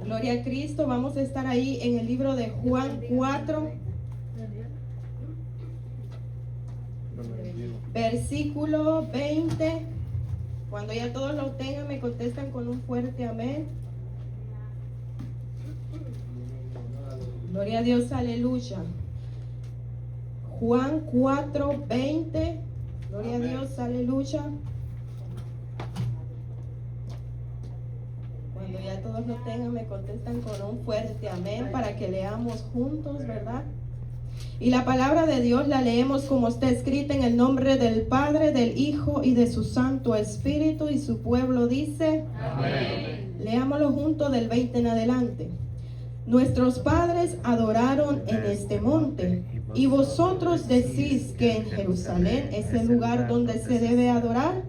Gloria a Cristo. Vamos a estar ahí en el libro de Juan 4, versículo 20. Cuando ya todos lo tengan, me contestan con un fuerte amén. Gloria a Dios, aleluya. Juan 4, 20. Gloria a Dios, aleluya. Cuando ya todos lo tengan, me contestan con un fuerte amén para que leamos juntos, ¿verdad? Y la palabra de Dios la leemos como está escrita en el nombre del Padre, del Hijo y de su Santo Espíritu, y su pueblo dice, amén. Leámoslo juntos del 20 en adelante. Nuestros padres adoraron en este monte, y vosotros decís que en Jerusalén es el lugar donde se debe adorar.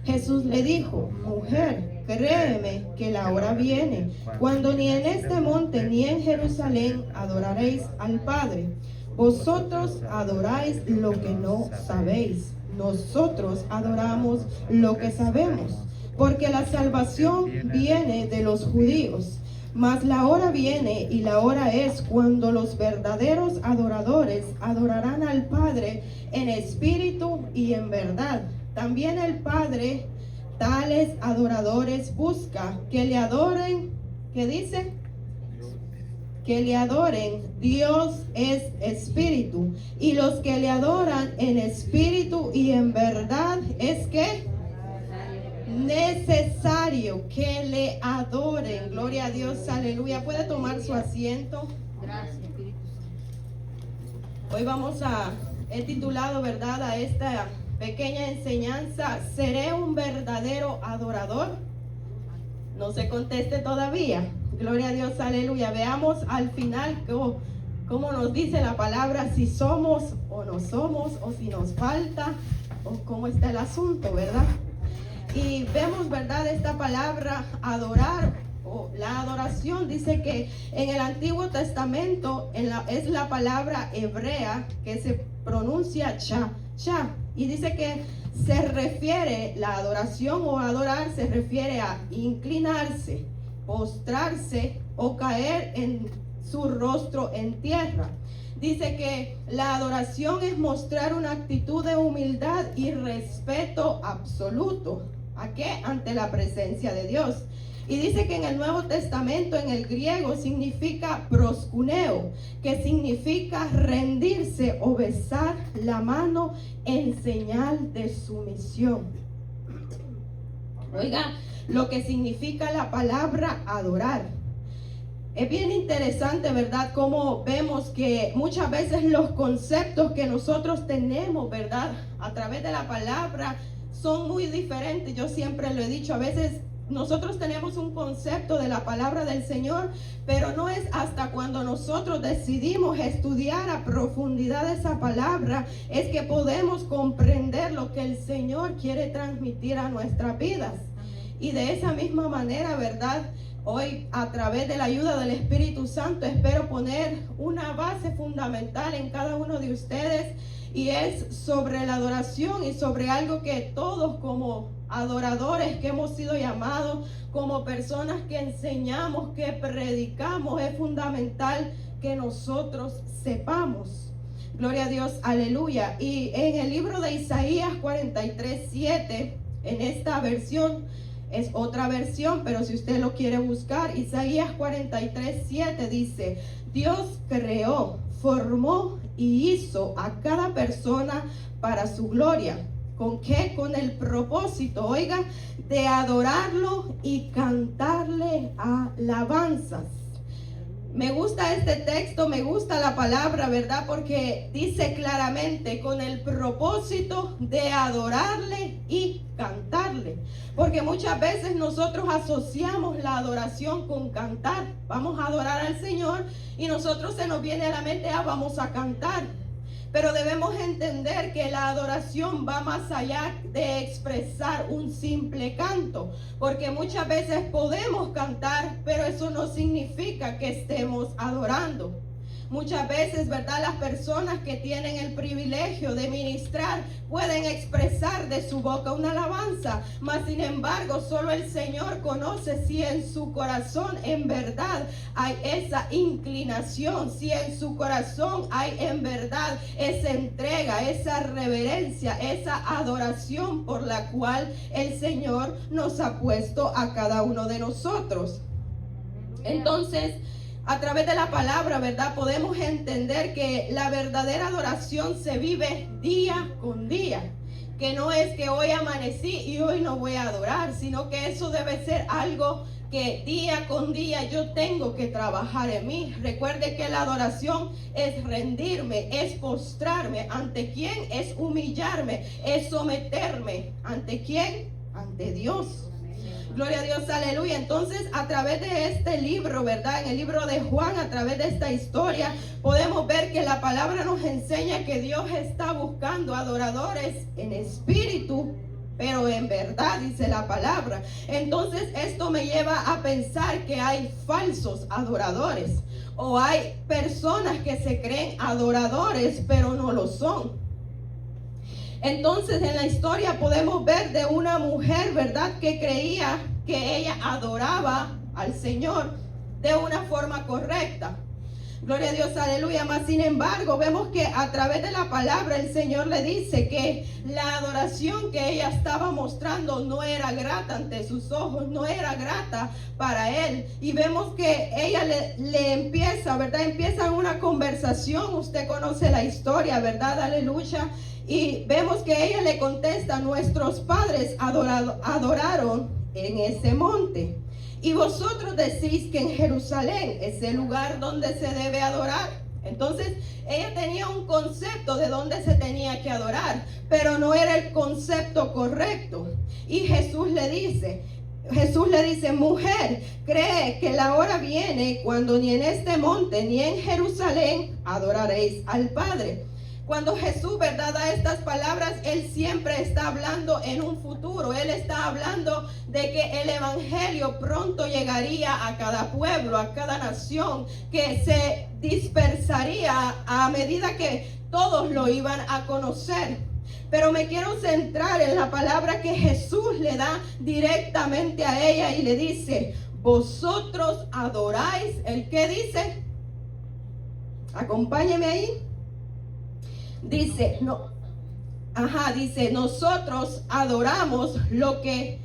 Jesús le dijo, mujer, créeme que la hora viene, cuando ni en este monte ni en Jerusalén adoraréis al Padre. Vosotros adoráis lo que no sabéis, nosotros adoramos lo que sabemos, porque la salvación viene de los judíos. Mas la hora viene y la hora es cuando los verdaderos adoradores adorarán al Padre en espíritu y en verdad. También el Padre tales adoradores busca que le adoren. ¿Qué dice? Que le adoren. Dios es espíritu, y los que le adoran en espíritu y en verdad es que necesario que le adoren. Gloria a Dios, aleluya. Puede tomar su asiento. Gracias, Espíritu Santo. Hoy he titulado, ¿verdad?, a esta pequeña enseñanza, ¿seré un verdadero adorador? No se conteste todavía. Gloria a Dios, aleluya. Veamos al final cómo nos dice la palabra, si somos o no somos, o si nos falta, o cómo está el asunto, ¿verdad? Y vemos, ¿verdad?, esta palabra adorar, o la adoración, dice que en el Antiguo Testamento es la palabra hebrea que se pronuncia cha, y dice que se refiere, la adoración o adorar se refiere a inclinarse, postrarse o caer en su rostro en tierra. Dice que la adoración es mostrar una actitud de humildad y respeto absoluto. ¿A qué? Ante la presencia de Dios. Y dice que en el Nuevo Testamento, en el griego, significa proskuneo, que significa rendirse o besar la mano en señal de sumisión. Oiga, lo que significa la palabra adorar. Es bien interesante, ¿verdad?, cómo vemos que muchas veces los conceptos que nosotros tenemos, ¿verdad?, a través de la palabra son muy diferentes. Yo siempre lo he dicho, a veces nosotros tenemos un concepto de la palabra del Señor, pero no es hasta cuando nosotros decidimos estudiar a profundidad esa palabra, es que podemos comprender lo que el Señor quiere transmitir a nuestras vidas. Y de esa misma manera, ¿verdad?, hoy, a través de la ayuda del Espíritu Santo, espero poner una base fundamental en cada uno de ustedes, y es sobre la adoración y sobre algo que todos como adoradores que hemos sido llamados, como personas que enseñamos, que predicamos, es fundamental que nosotros sepamos. Gloria a Dios, aleluya. Y en el libro de Isaías 43:7, en esta versión, es otra versión, pero si usted lo quiere buscar, Isaías 43:7 dice, Dios creó, formó y hizo a cada persona para su gloria. ¿Con qué? Con el propósito, oiga, de adorarlo y cantarle alabanzas. Me gusta este texto, me gusta la palabra, ¿verdad? Porque dice claramente, con el propósito de adorarle y cantarle. Porque muchas veces nosotros asociamos la adoración con cantar. Vamos a adorar al Señor y nosotros se nos viene a la mente, vamos a cantar. Pero debemos entender que la adoración va más allá de expresar un simple canto, porque muchas veces podemos cantar, pero eso no significa que estemos adorando. Muchas veces, ¿verdad? Las personas que tienen el privilegio de ministrar pueden expresar de su boca una alabanza, mas sin embargo solo el Señor conoce si en su corazón en verdad hay esa inclinación, si en su corazón hay en verdad esa entrega, esa reverencia, esa adoración por la cual el Señor nos ha puesto a cada uno de nosotros. Entonces, a través de la palabra, ¿verdad? Podemos entender que la verdadera adoración se vive día con día. Que no es que hoy amanecí y hoy no voy a adorar, sino que eso debe ser algo que día con día yo tengo que trabajar en mí. Recuerde que la adoración es rendirme, es postrarme. ¿Ante quién? Es humillarme, es someterme. ¿Ante quién? Ante Dios. Gloria a Dios, aleluya. Entonces, a través de este libro, ¿verdad? En el libro de Juan, a través de esta historia, podemos ver que la palabra nos enseña que Dios está buscando adoradores en espíritu, pero en verdad, dice la palabra. Entonces, esto me lleva a pensar que hay falsos adoradores, o hay personas que se creen adoradores, pero no lo son. Entonces en la historia podemos ver de una mujer, ¿verdad? Que creía que ella adoraba al Señor de una forma correcta. Gloria a Dios, aleluya. Mas sin embargo, vemos que a través de la palabra el Señor le dice que la adoración que ella estaba mostrando no era grata ante sus ojos, no era grata para Él. Y vemos que ella le empieza, ¿verdad? Empieza una conversación. Usted conoce la historia, ¿verdad? Aleluya. Y vemos que ella le contesta: nuestros padres adoraron en ese monte, y vosotros decís que en Jerusalén es el lugar donde se debe adorar. Entonces ella tenía un concepto de dónde se tenía que adorar, pero no era el concepto correcto. Y Jesús le dice, mujer, cree que la hora viene cuando ni en este monte ni en Jerusalén adoraréis al Padre. Cuando Jesús, ¿verdad?, da estas palabras, Él siempre está hablando en un futuro. Él está hablando de que el evangelio pronto llegaría a cada pueblo, a cada nación, que se dispersaría a medida que todos lo iban a conocer. Pero me quiero centrar en la palabra que Jesús le da directamente a ella y le dice: vosotros adoráis. ¿El qué dice? Acompáñeme ahí. Dice, dice, nosotros adoramos lo que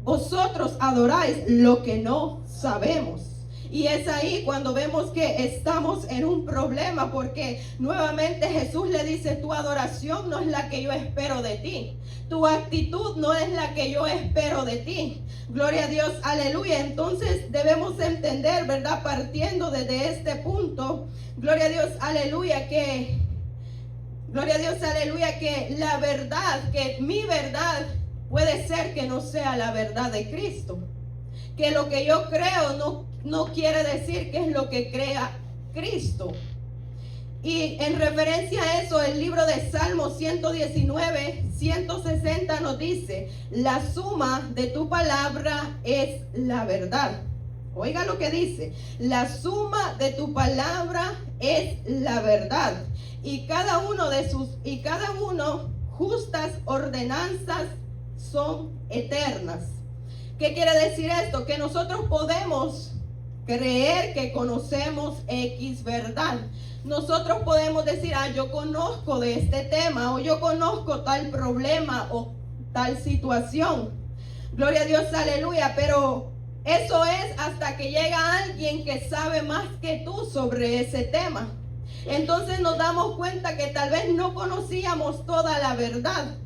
vosotros adoráis, lo que no sabemos. Y es ahí cuando vemos que estamos en un problema, porque nuevamente Jesús le dice: tu adoración no es la que yo espero de ti, tu actitud no es la que yo espero de ti. Gloria a Dios, aleluya. Entonces debemos entender, ¿verdad? Partiendo desde este punto, gloria a Dios, aleluya, que la verdad, que mi verdad puede ser que no sea la verdad de Cristo. Que lo que yo creo no quiere decir que es lo que crea Cristo. Y en referencia a eso, el libro de Salmos 119, 160 nos dice: la suma de tu palabra es la verdad. Oiga lo que dice: la suma de tu palabra es la verdad. Y cada uno justas ordenanzas son eternas. ¿Qué quiere decir esto? Que nosotros podemos creer que conocemos X verdad. Nosotros podemos decir: yo conozco de este tema, o yo conozco tal problema o tal situación. Gloria a Dios, aleluya. Pero eso es hasta que llega alguien que sabe más que tú sobre ese tema. Entonces nos damos cuenta que tal vez no conocíamos toda la verdad.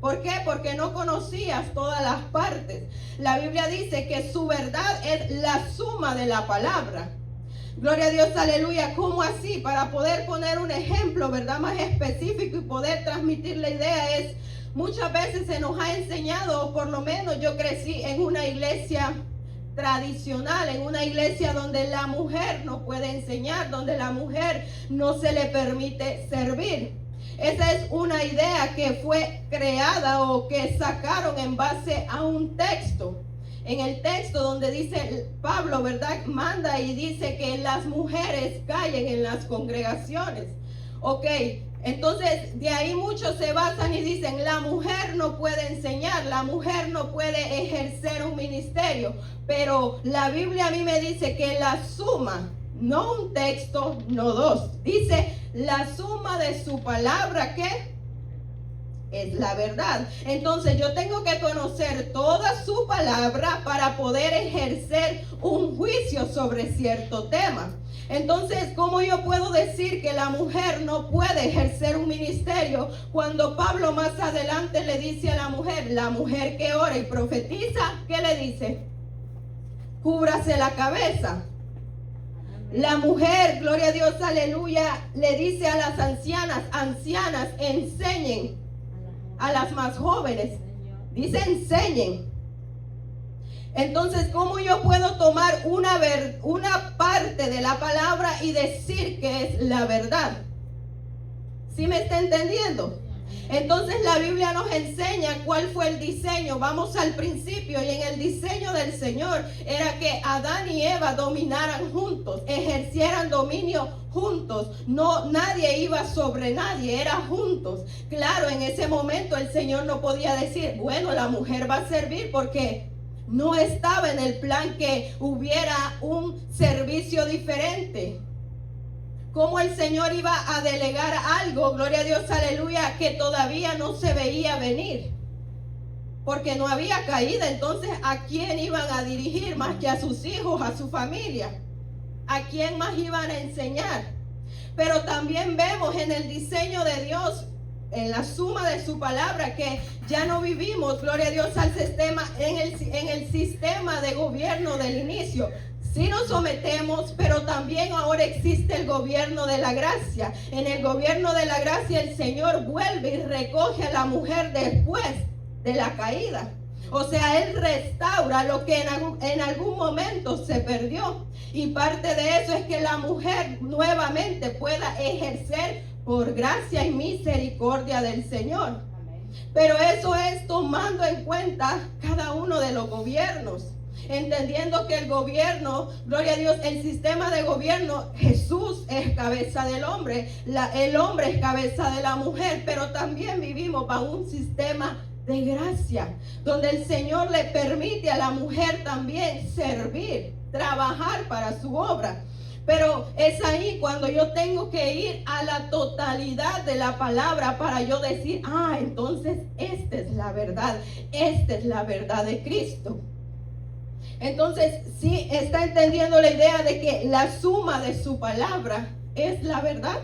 ¿Por qué? Porque no conocías todas las partes. La Biblia dice que su verdad es la suma de la palabra. Gloria a Dios, aleluya. ¿Cómo así? Para poder poner un ejemplo, ¿verdad?, más específico y poder transmitir la idea es: muchas veces se nos ha enseñado, o por lo menos yo crecí en una iglesia tradicional, en una iglesia donde la mujer no puede enseñar, donde la mujer no se le permite servir. Esa es una idea que fue creada o que sacaron en base a un texto. en el texto donde dice Pablo, ¿verdad? Manda y dice que las mujeres callen en las congregaciones. Ok, entonces de ahí muchos se basan y dicen, la mujer no puede enseñar, la mujer no puede ejercer un ministerio. Pero la Biblia a mí me dice que la suma, no un texto, no dos, dice la suma de su palabra, ¿qué? Es la verdad. Entonces yo tengo que conocer toda su palabra para poder ejercer un juicio sobre cierto tema. Entonces, ¿cómo yo puedo decir que la mujer no puede ejercer un ministerio cuando Pablo más adelante le dice a la mujer que ora y profetiza, ¿qué le dice? Cúbrase la cabeza. La mujer, gloria a Dios, aleluya, le dice a las ancianas, enseñen a las más jóvenes. Dice enseñen. Entonces, ¿cómo yo puedo tomar una parte de la palabra y decir que es la verdad? ¿Sí me está entendiendo? Entonces la Biblia nos enseña cuál fue el diseño. Vamos al principio, y en el diseño del Señor era que Adán y Eva dominaran juntos, ejercieran dominio juntos. No, nadie iba sobre nadie, era juntos. Claro, en ese momento el Señor no podía decir, bueno, la mujer va a servir, porque no estaba en el plan que hubiera un servicio diferente. ¿Cómo el Señor iba a delegar algo, gloria a Dios, aleluya, que todavía no se veía venir? Porque no había caída. Entonces, ¿a quién iban a dirigir más que a sus hijos, a su familia? ¿A quién más iban a enseñar? Pero también vemos en el diseño de Dios, en la suma de su palabra, que ya no vivimos, gloria a Dios, al sistema, en el sistema de gobierno del inicio. Sí nos sometemos, pero también ahora existe el gobierno de la gracia. En el gobierno de la gracia el Señor vuelve y recoge a la mujer después de la caída. O sea, Él restaura lo que en algún momento se perdió. Y parte de eso es que la mujer nuevamente pueda ejercer por gracia y misericordia del Señor. Pero eso es tomando en cuenta cada uno de los gobiernos. Entendiendo que el gobierno, gloria a Dios, el sistema de gobierno, Jesús es cabeza del hombre, el hombre es cabeza de la mujer, pero también vivimos bajo un sistema de gracia, donde el Señor le permite a la mujer también servir, trabajar para su obra. Pero es ahí cuando yo tengo que ir a la totalidad de la palabra para yo decir, entonces esta es la verdad de Cristo. Entonces, ¿sí está entendiendo la idea de que la suma de su palabra es la verdad?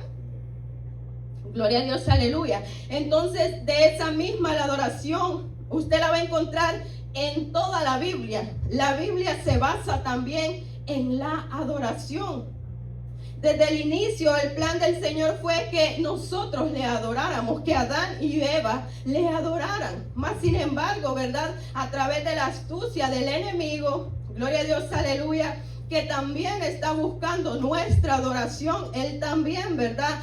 Gloria a Dios, aleluya. Entonces, de esa misma la adoración, usted la va a encontrar en toda la Biblia. La Biblia se basa también en la adoración. Desde el inicio, el plan del Señor fue que nosotros le adoráramos, que Adán y Eva le adoraran. Mas, sin embargo, ¿verdad? A través de la astucia del enemigo, gloria a Dios, aleluya, que también está buscando nuestra adoración, Él también, ¿verdad?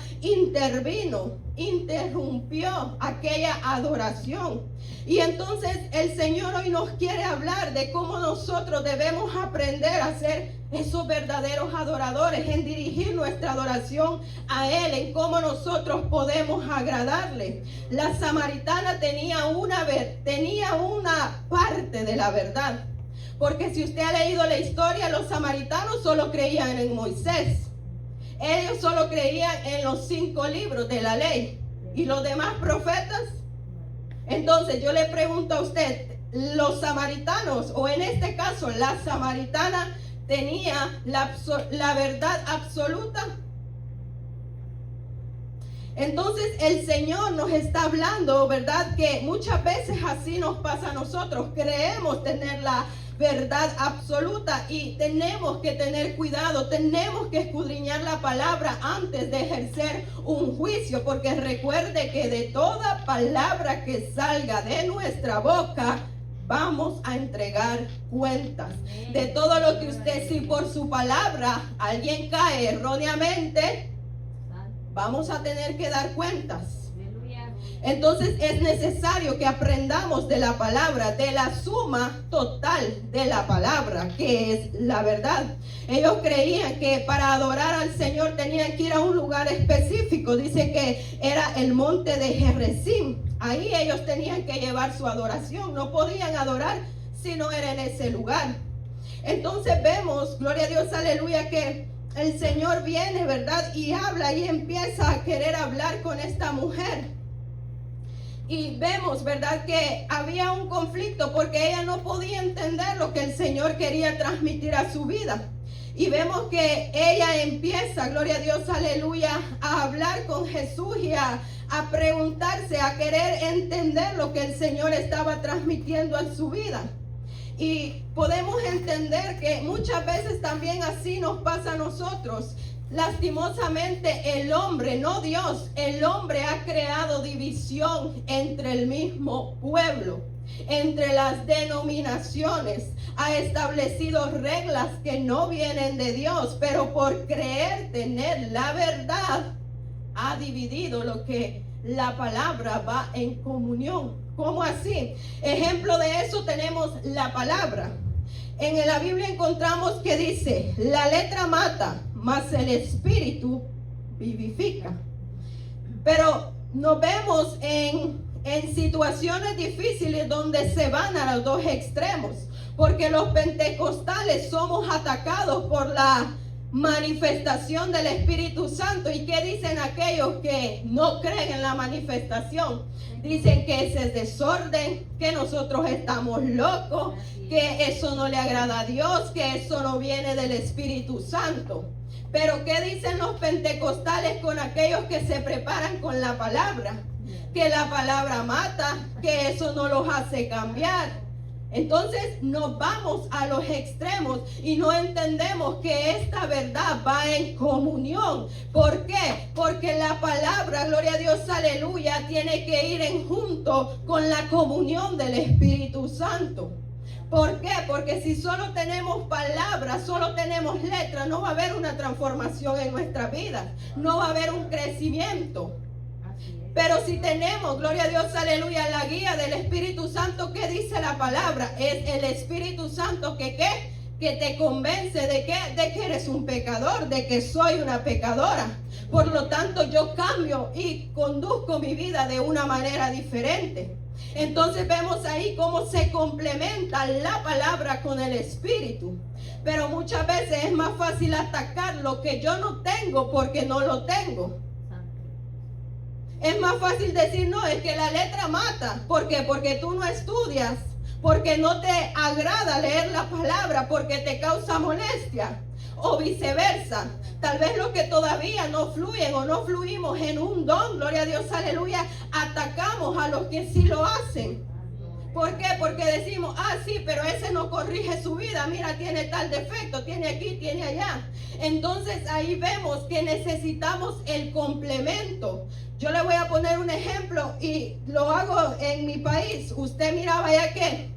Interrumpió aquella adoración. Y entonces el Señor hoy nos quiere hablar de cómo nosotros debemos aprender a ser esos verdaderos adoradores, en dirigir nuestra adoración a Él, en cómo nosotros podemos agradarle. La samaritana tenía una parte de la verdad, porque si usted ha leído la historia, los samaritanos solo creían en Moisés. Ellos solo creían en los 5 libros de la ley. ¿Y los demás profetas? Entonces yo le pregunto a usted, los samaritanos, o en este caso la samaritana, ¿tenía la verdad absoluta? Entonces el Señor nos está hablando, ¿verdad? Que muchas veces así nos pasa a nosotros. Creemos tener la verdad absoluta y tenemos que tener cuidado, tenemos que escudriñar la palabra antes de ejercer un juicio, porque recuerde que de toda palabra que salga de nuestra boca vamos a entregar cuentas. De todo lo que usted, si por su palabra alguien cae erróneamente, vamos a tener que dar cuentas. Entonces es necesario que aprendamos de la palabra, de la suma total de la palabra, que es la verdad. Ellos creían que para adorar al Señor tenían que ir a un lugar específico. Dice que era el monte de Gerizim. Ahí ellos tenían que llevar su adoración. No podían adorar si no era en ese lugar. Entonces vemos, gloria a Dios, aleluya, que el Señor viene, ¿verdad? Y habla y empieza a querer hablar con esta mujer. Y vemos, ¿verdad?, que había un conflicto porque ella no podía entender lo que el Señor quería transmitir a su vida. Y vemos que ella empieza, gloria a Dios, aleluya, a hablar con Jesús y a preguntarse, a querer entender lo que el Señor estaba transmitiendo a su vida. Y podemos entender que muchas veces también así nos pasa a nosotros. Lastimosamente el hombre, no Dios, el hombre ha creado división entre el mismo pueblo, entre las denominaciones, ha establecido reglas que no vienen de Dios, pero por creer tener la verdad, ha dividido lo que la palabra va en comunión. ¿Cómo así? Ejemplo de eso tenemos la palabra. En la Biblia encontramos que dice, la letra mata, mas el espíritu vivifica. Pero nos vemos en situaciones difíciles donde se van a los dos extremos, porque los pentecostales somos atacados por la manifestación del Espíritu Santo. ¿Y qué dicen aquellos que no creen en la manifestación? Dicen que ese es desorden, que nosotros estamos locos, que eso no le agrada a Dios, que eso no viene del Espíritu Santo. Pero ¿qué dicen los pentecostales con aquellos que se preparan con la palabra? Que la palabra mata, que eso no los hace cambiar. Entonces nos vamos a los extremos y no entendemos que esta verdad va en comunión. ¿Por qué? Porque la palabra, gloria a Dios, aleluya, tiene que ir en junto con la comunión del Espíritu Santo. ¿Por qué? Porque si solo tenemos palabras, solo tenemos letras, no va a haber una transformación en nuestra vida, no va a haber un crecimiento. Pero si tenemos, gloria a Dios, aleluya, la guía del Espíritu Santo, ¿qué dice la palabra? Es el Espíritu Santo que ¿qué? Que te convence de ¿qué? De que eres un pecador, de que soy una pecadora. Por lo tanto, yo cambio y conduzco mi vida de una manera diferente. Entonces vemos ahí cómo se complementa la palabra con el Espíritu. Pero muchas veces es más fácil atacar lo que yo no tengo porque no lo tengo. Es más fácil decir, no, es que la letra mata. ¿Por qué? Porque tú no estudias, porque no te agrada leer la palabra, porque te causa molestia, o viceversa. Tal vez los que todavía no fluyen o no fluimos en un don, gloria a Dios, aleluya, atacamos a los que sí lo hacen. ¿Por qué? Porque decimos, sí, pero ese no corrige su vida, mira, tiene tal defecto, tiene aquí, tiene allá. Entonces ahí vemos que necesitamos el complemento. Yo le voy a poner un ejemplo y lo hago en mi país. Usted miraba ya que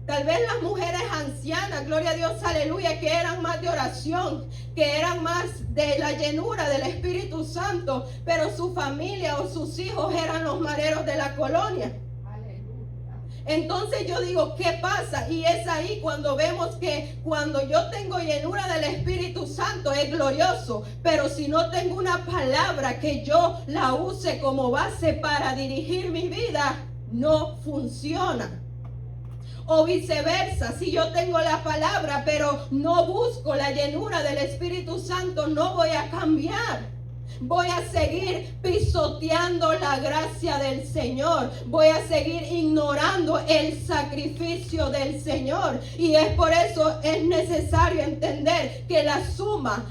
tal vez las mujeres ancianas, gloria a Dios, aleluya, que eran más de oración, que eran más de la llenura del Espíritu Santo, pero su familia o sus hijos eran los mareros de la colonia. Entonces yo digo, ¿qué pasa? Y es ahí cuando vemos que cuando yo tengo llenura del Espíritu Santo es glorioso, pero si no tengo una palabra que yo la use como base para dirigir mi vida, no funciona. O viceversa, si yo tengo la palabra pero no busco la llenura del Espíritu Santo, no voy a cambiar. Voy a seguir pisoteando la gracia del Señor. Voy a seguir ignorando el sacrificio del Señor. Y es por eso es necesario entender que la suma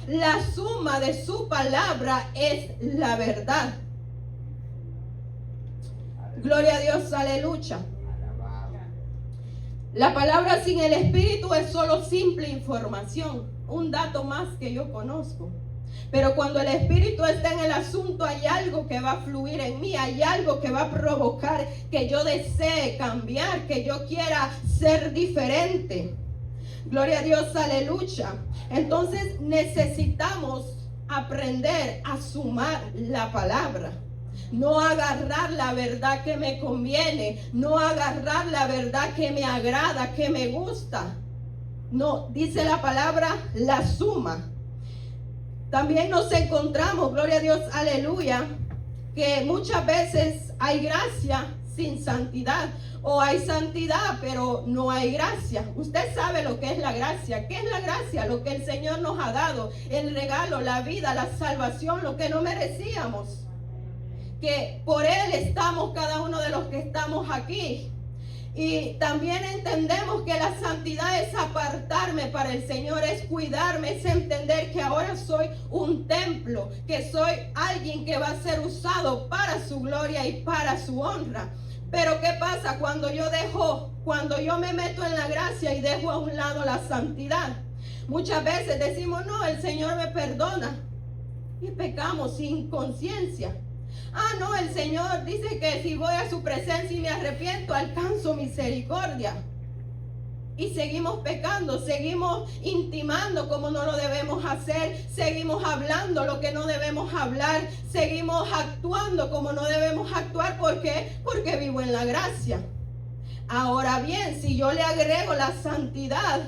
de su palabra es la verdad. Gloria a Dios, aleluya. La palabra sin el Espíritu es solo simple información. Un dato más que yo conozco. Pero cuando el Espíritu está en el asunto, hay algo que va a fluir en mí, hay algo que va a provocar que yo desee cambiar, que yo quiera ser diferente. Gloria a Dios, aleluya. Entonces necesitamos aprender a sumar la palabra. no agarrar la verdad que me conviene, no agarrar la verdad que me agrada, que me gusta. No, dice la palabra, la suma. También nos encontramos, gloria a Dios, aleluya, que muchas veces hay gracia sin santidad, o hay santidad pero no hay gracia. Usted sabe lo que es la gracia. ¿Qué es la gracia? Lo que el Señor nos ha dado, el regalo, la vida, la salvación, lo que no merecíamos, que por Él estamos cada uno de los que estamos aquí. Y también entendemos que la santidad es apartarme para el Señor, es cuidarme, es entender que ahora soy un templo, que soy alguien que va a ser usado para su gloria y para su honra. Pero ¿qué pasa cuando yo me meto en la gracia y dejo a un lado la santidad? Muchas veces decimos, no, el Señor me perdona, y pecamos sin conciencia. Ah, no, el Señor dice que si voy a su presencia y me arrepiento, alcanzo misericordia. Y seguimos pecando, seguimos intimando como no lo debemos hacer, seguimos hablando lo que no debemos hablar, seguimos actuando como no debemos actuar. ¿Por qué? Porque vivo en la gracia. Ahora bien, si yo le agrego la santidad,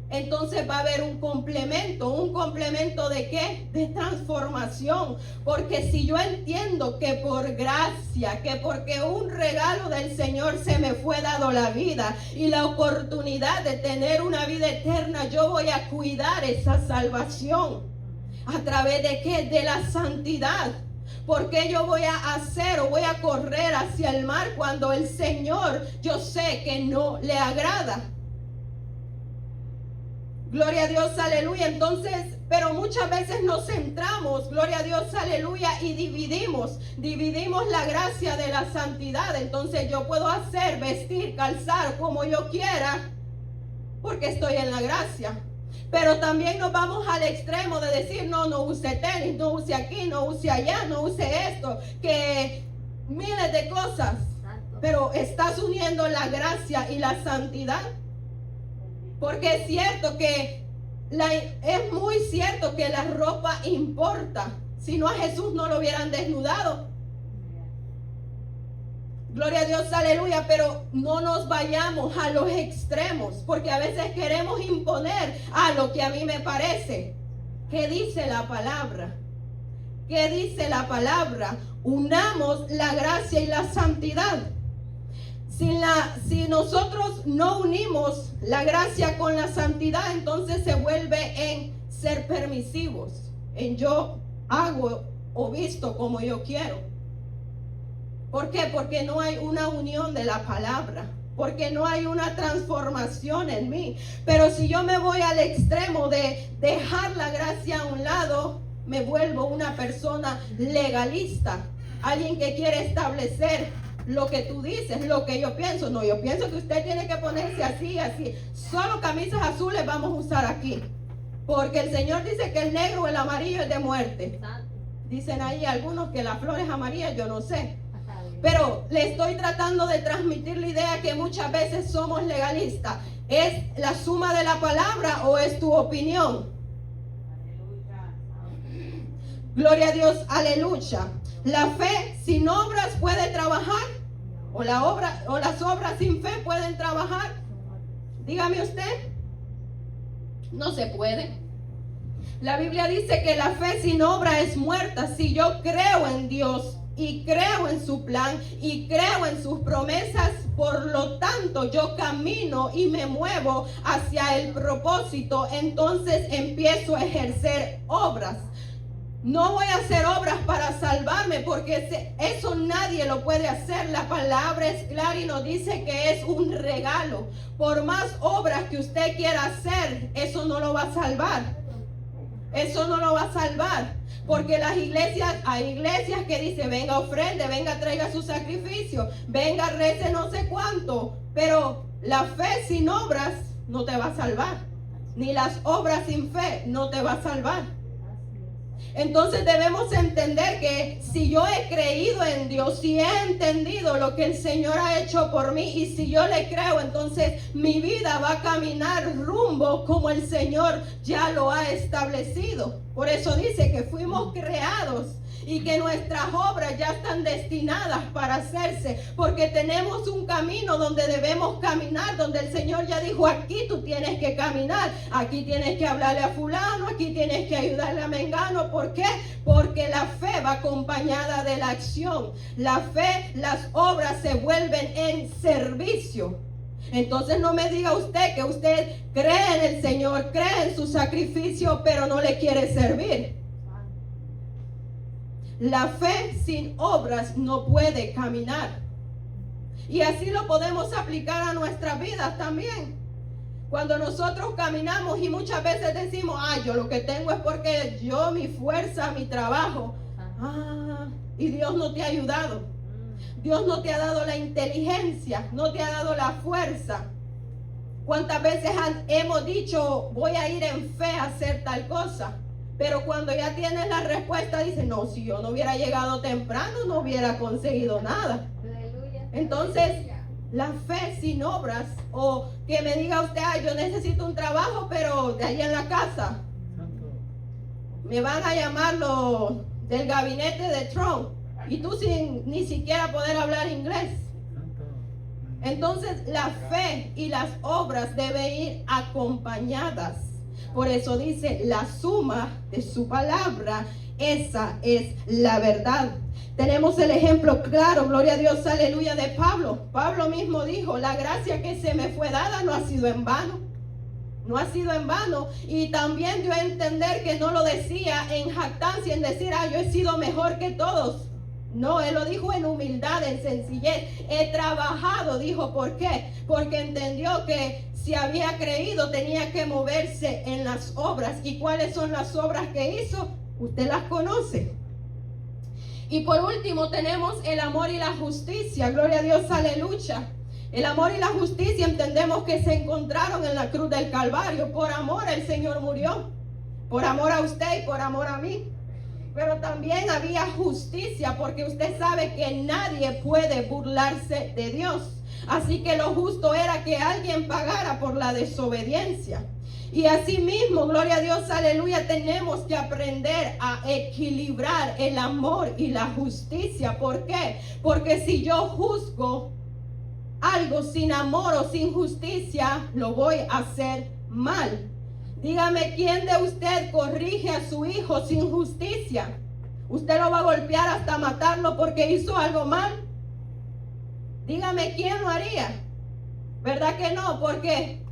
entonces va a haber un complemento ¿de qué? De transformación. Porque si yo entiendo que por gracia, que porque un regalo del Señor se me fue dado la vida y la oportunidad de tener una vida eterna, yo voy a cuidar esa salvación. ¿A través de qué? De la santidad. Porque yo voy a hacer o voy a correr hacia el mar cuando el Señor, yo sé que no le agrada? Gloria a Dios, aleluya. Entonces, pero muchas veces nos centramos, gloria a Dios, aleluya, y dividimos la gracia de la santidad. Entonces yo puedo hacer, vestir, calzar como yo quiera, porque estoy en la gracia. Pero también nos vamos al extremo de decir, no use tenis, no use aquí, no use allá, no use esto, que miles de cosas. Pero ¿estás uniendo la gracia y la santidad? Porque es cierto que es muy cierto que la ropa importa. Si no, a Jesús no lo hubieran desnudado. Gloria a Dios, aleluya. Pero no nos vayamos a los extremos, porque a veces queremos imponer a lo que a mí me parece. ¿Qué dice la palabra? ¿Qué dice la palabra? Unamos la gracia y la santidad. Si nosotros no unimos la gracia con la santidad, entonces se vuelve en ser permisivos, en yo hago o visto como yo quiero. ¿Por qué? Porque no hay una unión de la palabra, porque no hay una transformación en mí. Pero si yo me voy al extremo de dejar la gracia a un lado, me vuelvo una persona legalista, alguien que quiere establecer lo que tú dices, lo que yo pienso. No, yo pienso que usted tiene que ponerse así, así. Solo camisas azules vamos a usar aquí, porque el Señor dice que el negro o el amarillo es de muerte. Dicen ahí algunos que la flor es amarilla, yo no sé. Pero le estoy tratando de transmitir la idea que muchas veces somos legalistas. ¿Es la suma de la palabra o es tu opinión? Gloria a Dios, aleluya. La fe sin obras puede trabajar, o las obras sin fe pueden trabajar. Dígame usted, no se puede. La Biblia dice que la fe sin obra es muerta. Si yo creo en Dios y creo en su plan y creo en sus promesas, por lo tanto yo camino y me muevo hacia el propósito, entonces empiezo a ejercer obras. No voy a hacer obras para salvarme, porque eso nadie lo puede hacer. La palabra es clara y nos dice que es un regalo. Por más obras que usted quiera hacer, eso no lo va a salvar. Eso no lo va a salvar. Porque hay iglesias que dicen, venga ofrende, venga traiga su sacrificio, venga rece no sé cuánto. Pero la fe sin obras no te va a salvar. Ni las obras sin fe no te va a salvar. Entonces debemos entender que si yo he creído en Dios, si he entendido lo que el Señor ha hecho por mí, y si yo le creo, entonces mi vida va a caminar rumbo como el Señor ya lo ha establecido. Por eso dice que fuimos creados y que nuestras obras ya están destinadas para hacerse, porque tenemos un camino donde debemos caminar, donde el Señor ya dijo, aquí tú tienes que caminar, aquí tienes que hablarle a fulano, aquí tienes que ayudarle a mengano. ¿Por qué? Porque la fe va acompañada de la acción. La fe, las obras se vuelven en servicio. Entonces no me diga usted que usted cree en el Señor, cree en su sacrificio, pero no le quiere servir. La fe sin obras no puede caminar. Y así lo podemos aplicar a nuestras vidas también. Cuando nosotros caminamos y muchas veces decimos, yo lo que tengo es porque yo, mi fuerza, mi trabajo. Y Dios no te ha ayudado. Dios no te ha dado la inteligencia, no te ha dado la fuerza. ¿Cuántas veces hemos dicho, voy a ir en fe a hacer tal cosa? Pero cuando ya tienes la respuesta, dices, no, si yo no hubiera llegado temprano, no hubiera conseguido nada. Entonces, la fe sin obras, o que me diga usted, yo necesito un trabajo, pero de ahí en la casa. Me van a llamar los del gabinete de Trump. Y tú sin ni siquiera poder hablar inglés. Entonces la fe y las obras deben ir acompañadas. Por eso dice, la suma de su palabra, esa es la verdad. Tenemos el ejemplo claro, gloria a Dios, aleluya, de Pablo. Pablo mismo dijo, la gracia que se me fue dada no ha sido en vano. No ha sido en vano. Y también dio a entender que no lo decía en jactancia, en decir, yo he sido mejor que todos. No, él lo dijo en humildad, en sencillez. He trabajado, dijo, ¿por qué? Porque entendió que si había creído tenía que moverse en las obras. ¿Y cuáles son las obras que hizo? Usted las conoce. Y por último tenemos el amor y la justicia. Gloria a Dios, aleluya. El amor y la justicia entendemos que se encontraron en la cruz del Calvario. Por amor el Señor murió. Por amor a usted y por amor a mí. Pero también había justicia, porque usted sabe que nadie puede burlarse de Dios. Así que lo justo era que alguien pagara por la desobediencia. Y así mismo, gloria a Dios, aleluya, tenemos que aprender a equilibrar el amor y la justicia. ¿Por qué? Porque si yo juzgo algo sin amor o sin justicia, lo voy a hacer mal. Dígame, ¿quién de usted corrige a su hijo sin justicia? ¿Usted lo va a golpear hasta matarlo porque hizo algo mal? Dígame, ¿quién lo haría? ¿Verdad que no? ¿Por qué?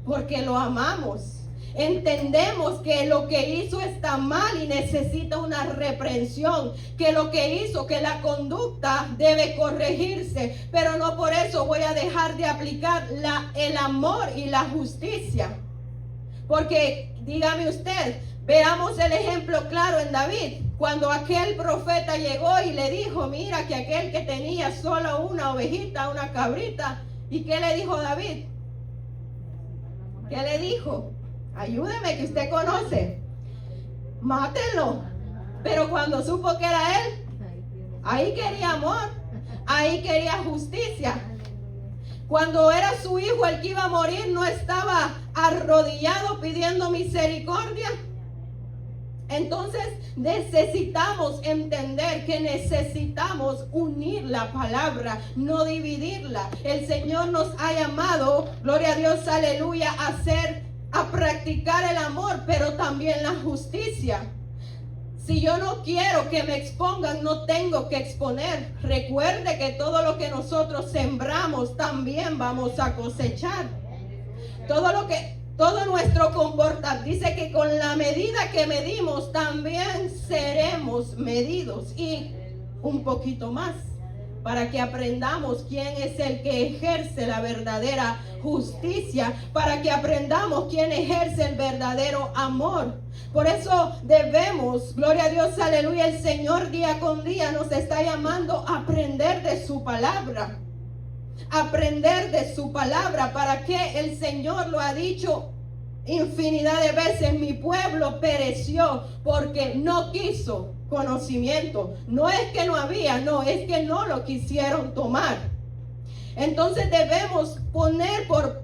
Porque lo amamos. Entendemos que lo que hizo está mal y necesita una reprensión, que lo que hizo, que la conducta debe corregirse, pero no por eso voy a dejar de aplicar el amor y la justicia. Porque dígame usted, veamos el ejemplo claro en David, cuando aquel profeta llegó y le dijo, mira que aquel que tenía solo una ovejita, una cabrita, ¿y qué le dijo David? ¿Qué le dijo? Ayúdeme, que usted conoce. Mátenlo. Pero cuando supo que era él, ahí quería amor, ahí quería justicia. Cuando era su hijo el que iba a morir, no estaba arrodillado pidiendo misericordia. Entonces necesitamos entender que necesitamos unir la palabra, no dividirla. El Señor nos ha llamado, gloria a Dios, aleluya, a practicar el amor, pero también la justicia. Si yo no quiero que me expongan, no tengo que exponer. Recuerde que todo lo que nosotros sembramos también vamos a cosechar. Todo nuestro comportamiento, dice que con la medida que medimos también seremos medidos, y un poquito más, para que aprendamos quién es el que ejerce la verdadera justicia, para que aprendamos quién ejerce el verdadero amor. Por eso debemos, gloria a Dios, aleluya, el Señor día con día nos está llamando a aprender de su palabra. Aprender de su palabra. ¿Para qué? El Señor lo ha dicho infinidad de veces. Mi pueblo pereció porque no quiso conocimiento. No es que no había, no, es que no lo quisieron tomar. Entonces debemos poner por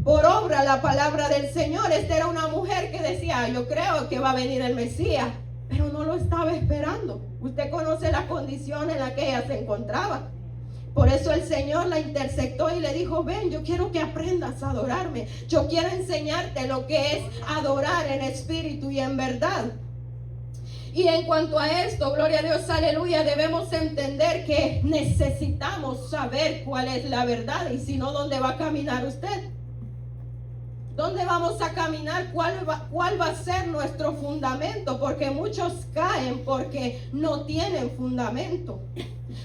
por obra la palabra del Señor. Esta era una mujer que decía, yo creo que va a venir el Mesías, pero no lo estaba esperando. Usted conoce la condición en la que ella se encontraba. Por eso el Señor la interceptó y le dijo, ven, yo quiero que aprendas a adorarme. Yo quiero enseñarte lo que es adorar en espíritu y en verdad. Y en cuanto a esto, gloria a Dios, aleluya, debemos entender que necesitamos saber cuál es la verdad. Y si no, ¿dónde va a caminar usted? ¿Dónde vamos a caminar? ¿Cuál va a ser nuestro fundamento? Porque muchos caen porque no tienen fundamento,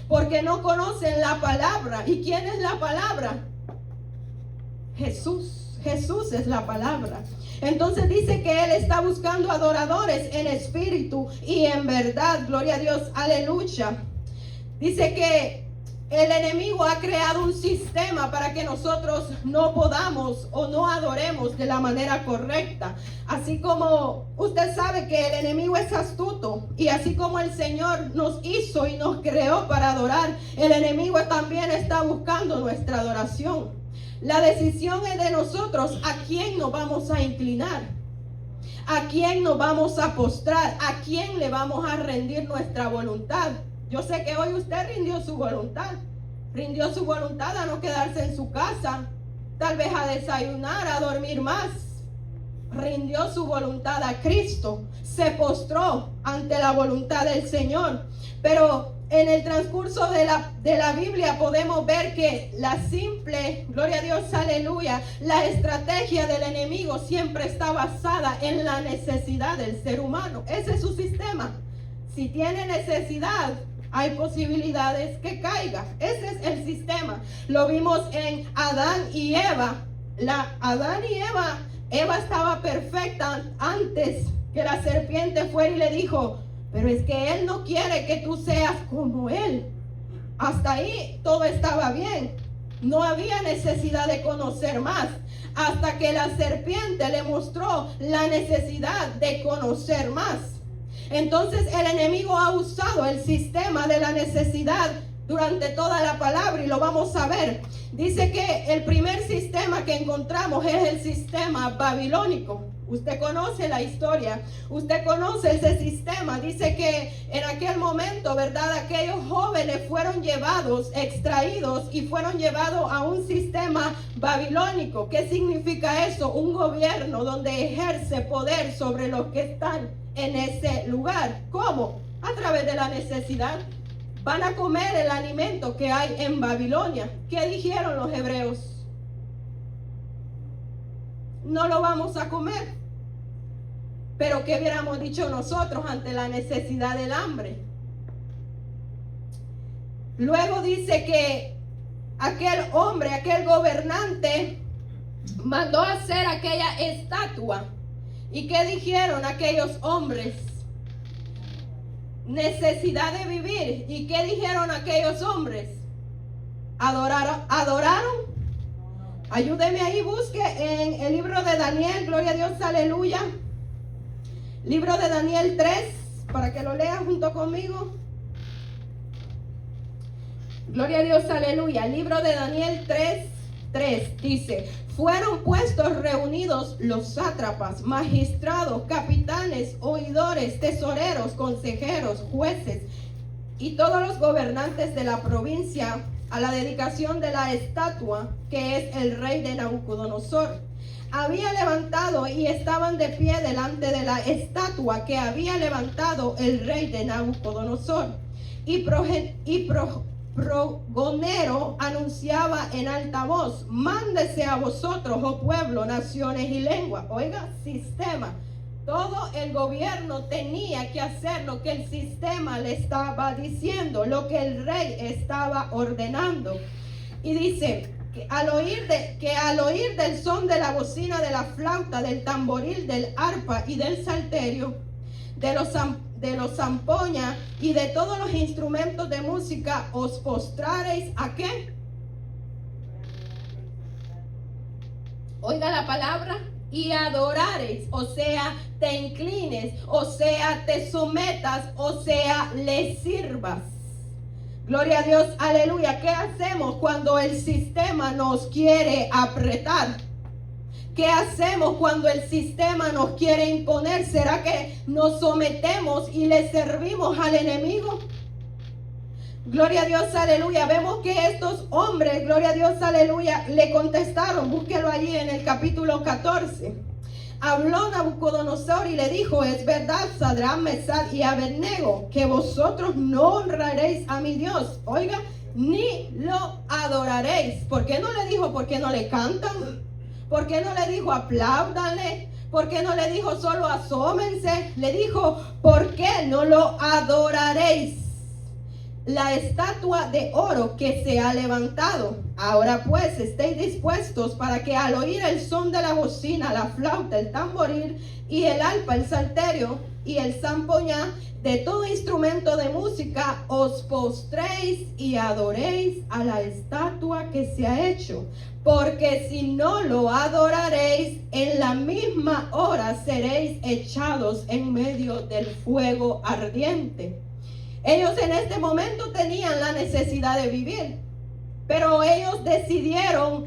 porque no conocen la palabra. ¿Y quién es la palabra? Jesús. Jesús es la palabra. Entonces dice que Él está buscando adoradores en espíritu y en verdad. Gloria a Dios, aleluya. Dice que el enemigo ha creado un sistema para que nosotros no podamos o no adoremos de la manera correcta. Así como usted sabe que el enemigo es astuto, y así como el Señor nos hizo y nos creó para adorar, el enemigo también está buscando nuestra adoración. La decisión es de nosotros a quién nos vamos a inclinar, a quién nos vamos a postrar, a quién le vamos a rendir nuestra voluntad. Yo sé que hoy usted rindió su voluntad a no quedarse en su casa, tal vez a desayunar, a dormir más. Rindió su voluntad a Cristo, se postró ante la voluntad del Señor. Pero en el transcurso de la Biblia podemos ver que la simple, gloria a Dios, aleluya, la estrategia del enemigo siempre está basada en la necesidad del ser humano. Ese es su sistema. Si tiene necesidad, hay posibilidades que caiga. Ese es el sistema. Lo vimos en Adán y Eva. Eva estaba perfecta antes que la serpiente fuera y le dijo, pero es que Él no quiere que tú seas como Él. Hasta ahí todo estaba bien. No había necesidad de conocer más. Hasta que la serpiente le mostró la necesidad de conocer más. Entonces el enemigo ha usado el sistema de la necesidad durante toda la palabra y lo vamos a ver. Dice que el primer sistema que encontramos es el sistema babilónico. Usted conoce la historia, usted conoce ese sistema. Dice que en aquel momento, ¿verdad? Aquellos jóvenes fueron llevados, extraídos y fueron llevados a un sistema babilónico. ¿Qué significa eso? Un gobierno donde ejerce poder sobre los que están en ese lugar. ¿Cómo? A través de la necesidad. Van a comer el alimento que hay en Babilonia. ¿Qué dijeron los hebreos? No lo vamos a comer. Pero ¿qué hubiéramos dicho nosotros ante la necesidad del hambre? Luego dice que aquel hombre, aquel gobernante, mandó a hacer aquella estatua. ¿Y qué dijeron aquellos hombres? Necesidad de vivir. ¿Y qué dijeron aquellos hombres? ¿Adoraron? Ayúdeme ahí, busque en el libro de Daniel, gloria a Dios, aleluya. Libro de Daniel 3, para que lo lean junto conmigo. Gloria a Dios, aleluya. Libro de Daniel 3 dice: fueron puestos reunidos los sátrapas, magistrados, capitanes, oidores, tesoreros, consejeros, jueces y todos los gobernantes de la provincia a la dedicación de la estatua que es el rey de Nabucodonosor. Había levantado y estaban de pie delante de la estatua que había levantado el rey de Nabucodonosor. Y progonero anunciaba en alta voz: mándese a vosotros, oh pueblo, naciones y lenguas. Oiga, sistema. Todo el gobierno tenía que hacer lo que el sistema le estaba diciendo, lo que el rey estaba ordenando. Y dice que al oír del son de la bocina, de la flauta, del tamboril, del arpa y del salterio, de los zampoñas y de todos los instrumentos de música, os postrareis ¿a qué? Oiga la palabra, y adorareis, o sea, te inclines, o sea, te sometas, o sea, le sirvas. Gloria a Dios, aleluya. ¿Qué hacemos cuando el sistema nos quiere apretar? ¿Qué hacemos cuando el sistema nos quiere imponer? ¿Será que nos sometemos y le servimos al enemigo? Gloria a Dios, aleluya. Vemos que estos hombres, gloria a Dios, aleluya, le contestaron. Búsquelo allí en el capítulo 14. Habló Nabucodonosor y le dijo: es verdad, Sadrach, Mesach y Abednego, que vosotros no honraréis a mi Dios. Oiga, ni lo adoraréis. ¿Por qué no le dijo por qué no le cantan? ¿Por qué no le dijo apláudanle? ¿Por qué no le dijo solo asómense? Le dijo: ¿por qué no lo adoraréis? La estatua de oro que se ha levantado. Ahora pues estéis dispuestos para que al oír el son de la bocina, la flauta, el tamboril y el arpa, el salterio y el zampoñá, de todo instrumento de música, os postréis y adoréis a la estatua que se ha hecho. Porque si no lo adoraréis, en la misma hora seréis echados en medio del fuego ardiente. Ellos en este momento tenían la necesidad de vivir, pero ellos decidieron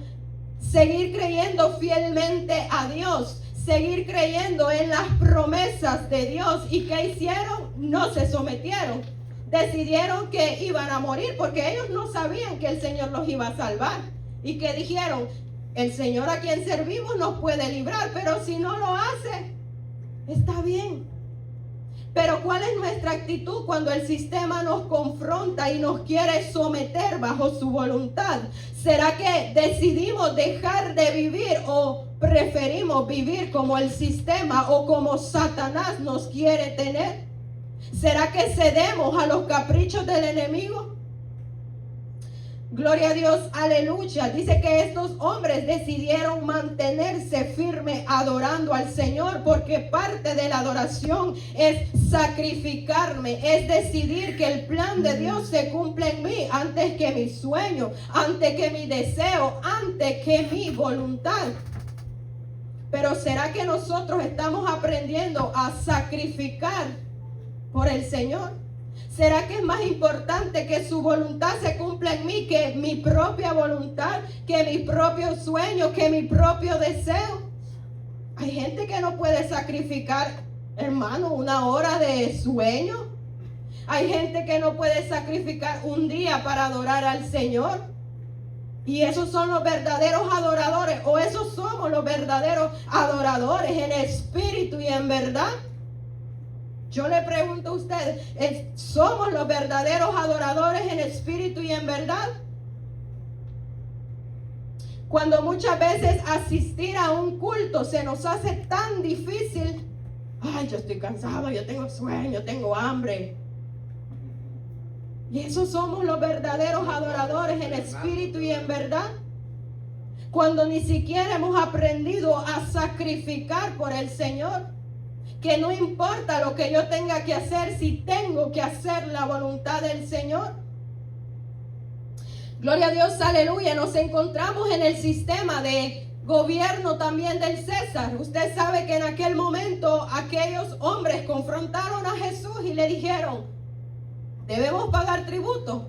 seguir creyendo fielmente a Dios, seguir creyendo en las promesas de Dios. ¿Y qué hicieron? No se sometieron. Decidieron que iban a morir porque ellos no sabían que el Señor los iba a salvar. Y que dijeron: el Señor a quien servimos nos puede librar, pero si no lo hace, está bien. Pero ¿cuál es nuestra actitud cuando el sistema nos confronta y nos quiere someter bajo su voluntad? ¿Será que decidimos dejar de vivir o preferimos vivir como el sistema o como Satanás nos quiere tener? ¿Será que cedemos a los caprichos del enemigo? Gloria a Dios, aleluya. Dice que estos hombres decidieron mantenerse firmes adorando al Señor, porque parte de la adoración es sacrificarme, es decidir que el plan de Dios se cumpla en mí antes que mi sueño, antes que mi deseo, antes que mi voluntad. Pero ¿será que nosotros estamos aprendiendo a sacrificar por el Señor? ¿Será que es más importante que su voluntad se cumpla en mí que mi propia voluntad, que mi propio sueño, que mi propio deseo? Hay gente que no puede sacrificar, hermano, una hora de sueño. Hay gente que no puede sacrificar un día para adorar al Señor. Y esos son los verdaderos adoradores, o esos somos los verdaderos adoradores en espíritu y en verdad. Yo le pregunto a ustedes, ¿somos los verdaderos adoradores en espíritu y en verdad? Cuando muchas veces asistir a un culto se nos hace tan difícil. Ay, yo estoy cansado, yo tengo sueño, tengo hambre. Y esos somos los verdaderos adoradores en espíritu y en verdad. Cuando ni siquiera hemos aprendido a sacrificar por el Señor. Que no importa lo que yo tenga que hacer, si tengo que hacer la voluntad del Señor. Gloria a Dios, aleluya. Nos encontramos en el sistema de gobierno también del César. Usted sabe que en aquel momento aquellos hombres confrontaron a Jesús y le dijeron: debemos pagar tributo.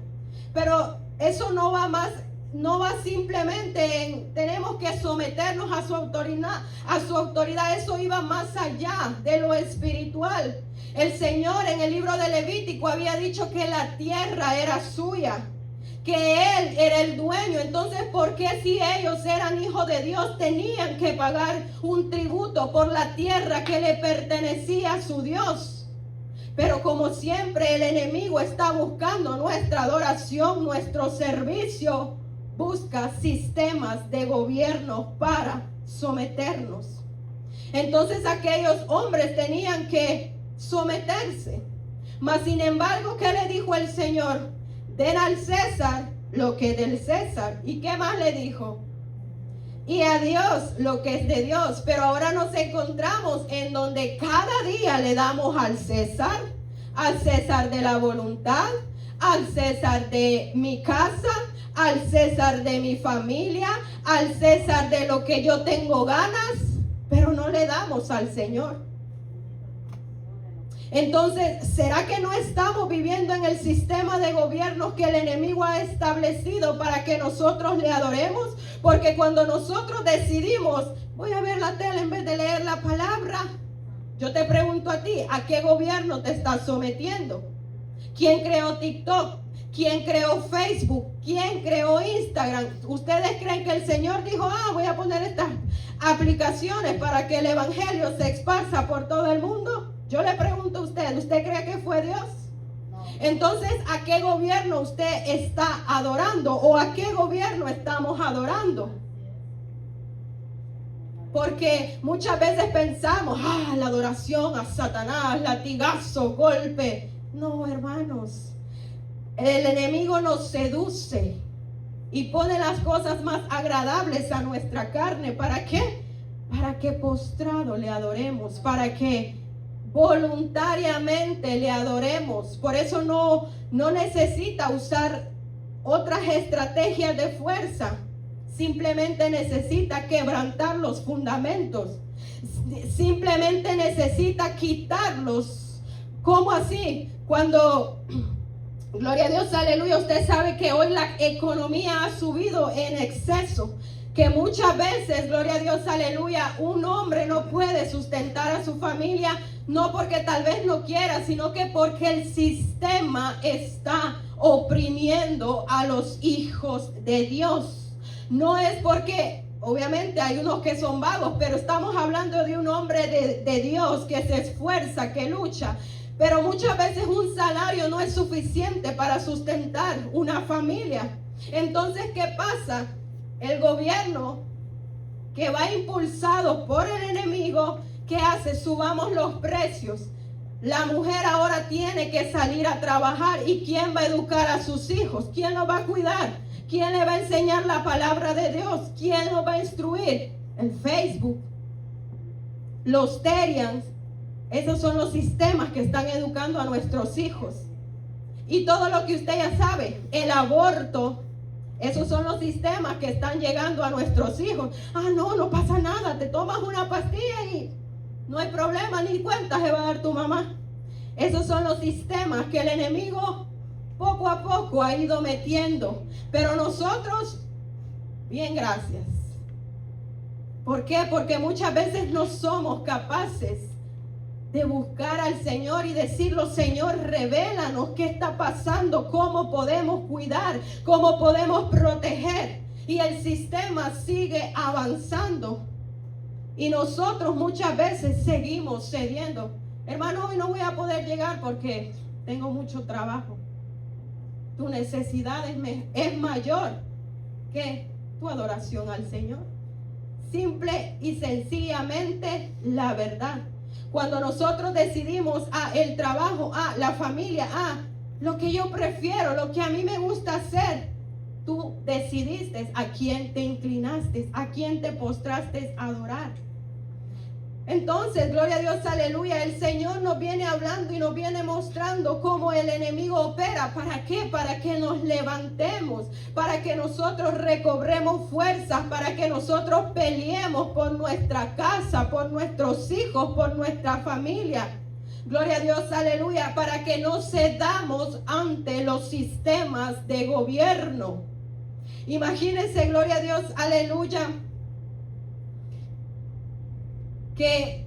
Pero eso no va más. No va simplemente en tenemos que someternos a su autoridad, eso iba más allá de lo espiritual. El Señor en el libro de Levítico había dicho que la tierra era suya, que Él era el dueño. Entonces, ¿por qué si ellos eran hijos de Dios tenían que pagar un tributo por la tierra que le pertenecía a su Dios? Pero como siempre el enemigo está buscando nuestra adoración, nuestro servicio. Busca sistemas de gobierno para someternos. Entonces aquellos hombres tenían que someterse. Mas sin embargo, ¿qué le dijo el Señor? Den al César lo que es del César. ¿Y qué más le dijo? Y a Dios lo que es de Dios. Pero ahora nos encontramos en donde cada día le damos al César de la voluntad, al César de mi casa, al César de mi familia, al César de lo que yo tengo ganas, pero no le damos al Señor. Entonces, ¿será que no estamos viviendo en el sistema de gobierno que el enemigo ha establecido para que nosotros le adoremos? Porque cuando nosotros decidimos, voy a ver la tele en vez de leer la palabra. Yo te pregunto a ti, ¿a qué gobierno te estás sometiendo? ¿Quién creó TikTok? ¿Quién creó Facebook? ¿Quién creó Instagram? ¿Ustedes creen que el Señor dijo, voy a poner estas aplicaciones para que el evangelio se esparza por todo el mundo? Yo le pregunto a usted, ¿usted cree que fue Dios? No. Entonces, ¿a qué gobierno usted está adorando? ¿O a qué gobierno estamos adorando? Porque muchas veces pensamos, la adoración a Satanás, latigazo, golpe. No, hermanos. El enemigo nos seduce y pone las cosas más agradables a nuestra carne. ¿Para qué? Para que postrado le adoremos, para que voluntariamente le adoremos. Por eso no necesita usar otras estrategias de fuerza. Simplemente necesita quebrantar los fundamentos. Simplemente necesita quitarlos. ¿Cómo así? Cuando, gloria a Dios, aleluya, usted sabe que hoy la economía ha subido en exceso. Que muchas veces, gloria a Dios, aleluya, un hombre no puede sustentar a su familia, no porque tal vez no quiera, sino que porque el sistema está oprimiendo a los hijos de Dios. No es porque, obviamente hay unos que son vagos, pero estamos hablando de un hombre de Dios que se esfuerza, que lucha. Pero muchas veces un salario no es suficiente para sustentar una familia. Entonces, ¿qué pasa? El gobierno que va impulsado por el enemigo, ¿qué hace? Subamos los precios. La mujer ahora tiene que salir a trabajar. ¿Y quién va a educar a sus hijos? ¿Quién los va a cuidar? ¿Quién le va a enseñar la palabra de Dios? ¿Quién los va a instruir? El Facebook, los Terians. Esos son los sistemas que están educando a nuestros hijos. Y todo lo que usted ya sabe, el aborto, esos son los sistemas que están llegando a nuestros hijos. No pasa nada, te tomas una pastilla y no hay problema, ni cuenta se va a dar tu mamá. Esos son los sistemas que el enemigo poco a poco ha ido metiendo. Pero nosotros, bien, gracias. ¿Por qué? Porque muchas veces no somos capaces de buscar al Señor y decirlo, Señor, revélanos qué está pasando, cómo podemos cuidar, cómo podemos proteger. Y el sistema sigue avanzando. Y nosotros muchas veces seguimos cediendo. Hermano, hoy no voy a poder llegar porque tengo mucho trabajo. Tu necesidad es mayor que tu adoración al Señor. Simple y sencillamente la verdad. Cuando nosotros decidimos el trabajo, la familia, lo que yo prefiero, lo que a mí me gusta hacer, tú decidiste a quién te inclinaste, a quién te postraste a adorar. Entonces, gloria a Dios, aleluya, el Señor nos viene hablando y nos viene mostrando cómo el enemigo opera. ¿Para qué? Para que nos levantemos, para que nosotros recobremos fuerzas, para que nosotros peleemos por nuestra casa, por nuestros hijos, por nuestra familia. Gloria a Dios, aleluya, para que no cedamos ante los sistemas de gobierno. Imagínense, gloria a Dios, aleluya, que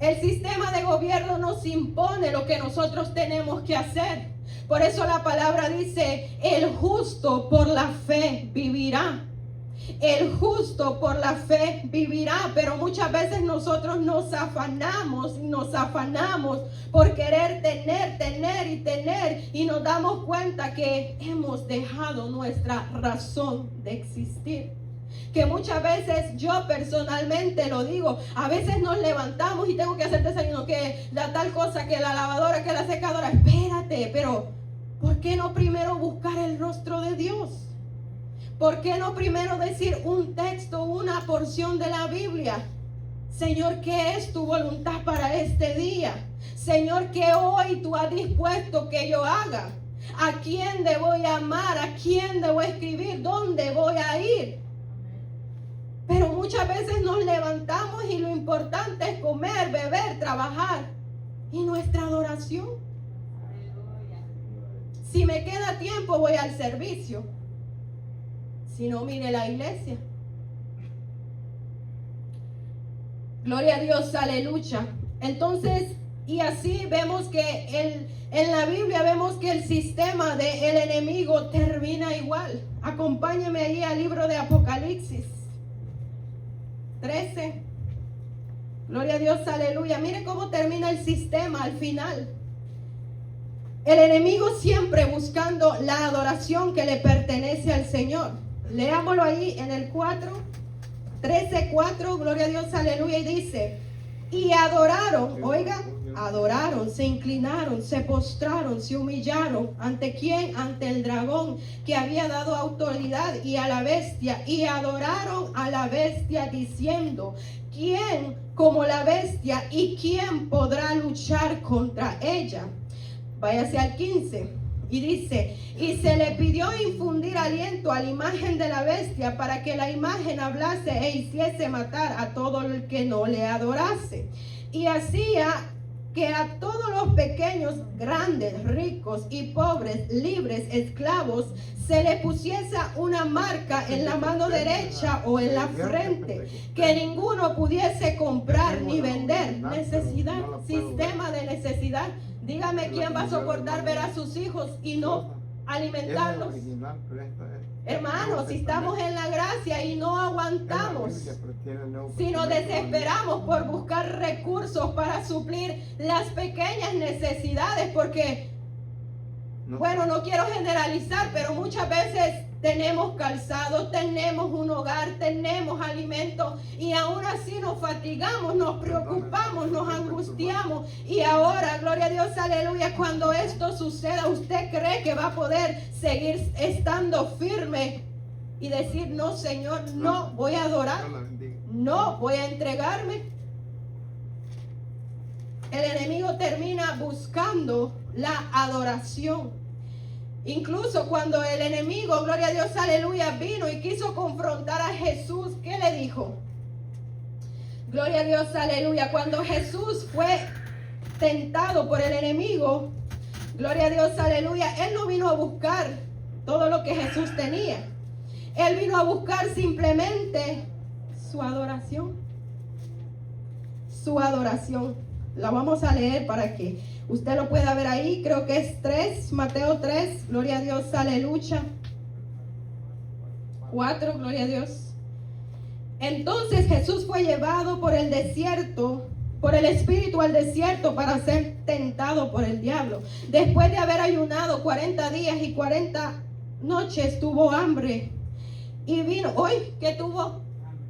el sistema de gobierno nos impone lo que nosotros tenemos que hacer. Por eso la palabra dice, el justo por la fe vivirá. El justo por la fe vivirá. Pero muchas veces nosotros nos afanamos por querer tener y nos damos cuenta que hemos dejado nuestra razón de existir. Que muchas veces yo personalmente lo digo, a veces nos levantamos y tengo que hacer desayuno, que la tal cosa, que la lavadora, que la secadora. Espérate, pero ¿por qué no primero buscar el rostro de Dios? ¿Por qué no primero decir un texto, una porción de la Biblia? Señor, ¿qué es tu voluntad para este día? Señor, ¿qué hoy tú has dispuesto que yo haga? ¿A quién debo amar? ¿A quién debo escribir? ¿Dónde voy a ir? Pero muchas veces nos levantamos y lo importante es comer, beber, trabajar. ¿Y nuestra adoración? Si me queda tiempo, voy al servicio. Si no, mire la iglesia. Gloria a Dios, aleluya. Entonces, y así vemos que en la Biblia vemos que el sistema del enemigo termina igual. Acompáñame ahí al libro de Apocalipsis 13. Gloria a Dios, aleluya. Mire cómo termina el sistema al final. El enemigo siempre buscando la adoración que le pertenece al Señor. Leámoslo ahí en el 13:4, gloria a Dios, aleluya, y dice: y adoraron, oiga, adoraron, se inclinaron, se postraron, se humillaron. ¿Ante quién? Ante el dragón que había dado autoridad y a la bestia, y adoraron a la bestia diciendo: ¿quién como la bestia y quién podrá luchar contra ella? Váyase al 15 y dice: y se le pidió infundir aliento a la imagen de la bestia para que la imagen hablase e hiciese matar a todo el que no le adorase. Y hacía que a todos los pequeños, grandes, ricos y pobres, libres, esclavos, se le pusiese una marca en la mano derecha o en la frente, que ninguno pudiese comprar ni vender. Necesidad, sistema de necesidad. Dígame quién va a soportar ver a sus hijos y no alimentarlos. Hermanos, si estamos en la gracia y no aguantamos, si nos desesperamos por buscar recursos para suplir las pequeñas necesidades, porque, bueno, no quiero generalizar, pero muchas veces tenemos calzado, tenemos un hogar, tenemos alimento y aún así nos fatigamos, nos preocupamos, nos angustiamos. Y ahora, gloria a Dios, aleluya, cuando esto suceda, ¿usted cree que va a poder seguir estando firme y decir: no, Señor, no voy a adorar, no voy a entregarme? El enemigo termina buscando la adoración. Incluso cuando el enemigo, gloria a Dios, aleluya, vino y quiso confrontar a Jesús, ¿qué le dijo? Gloria a Dios, aleluya. Cuando Jesús fue tentado por el enemigo, gloria a Dios, aleluya, él no vino a buscar todo lo que Jesús tenía. Él vino a buscar simplemente su adoración. Su adoración. La vamos a leer para que usted lo pueda ver ahí. Creo que es 3, Mateo 3, gloria a Dios, aleluya. 4, gloria a Dios. Entonces Jesús fue llevado por el desierto, por el Espíritu al desierto para ser tentado por el diablo. Después de haber ayunado 40 días y 40 noches, tuvo hambre. Y vino, hoy que tuvo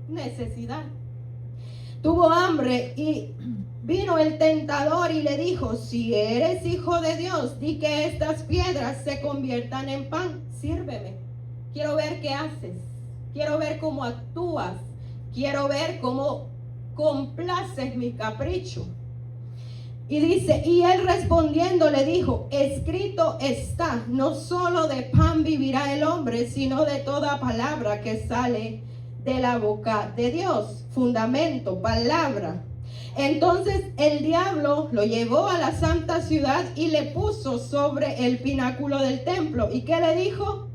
necesidad. Tuvo hambre y vino el tentador y le dijo: si eres hijo de Dios, di que estas piedras se conviertan en pan. Sírveme. Quiero ver qué haces. Quiero ver cómo actúas. Quiero ver cómo complaces mi capricho. Y dice, y él respondiendo le dijo: escrito está, no solo de pan vivirá el hombre, sino de toda palabra que sale de la boca de Dios. Fundamento, palabra. Entonces el diablo lo llevó a la santa ciudad y le puso sobre el pináculo del templo. ¿Y qué le dijo?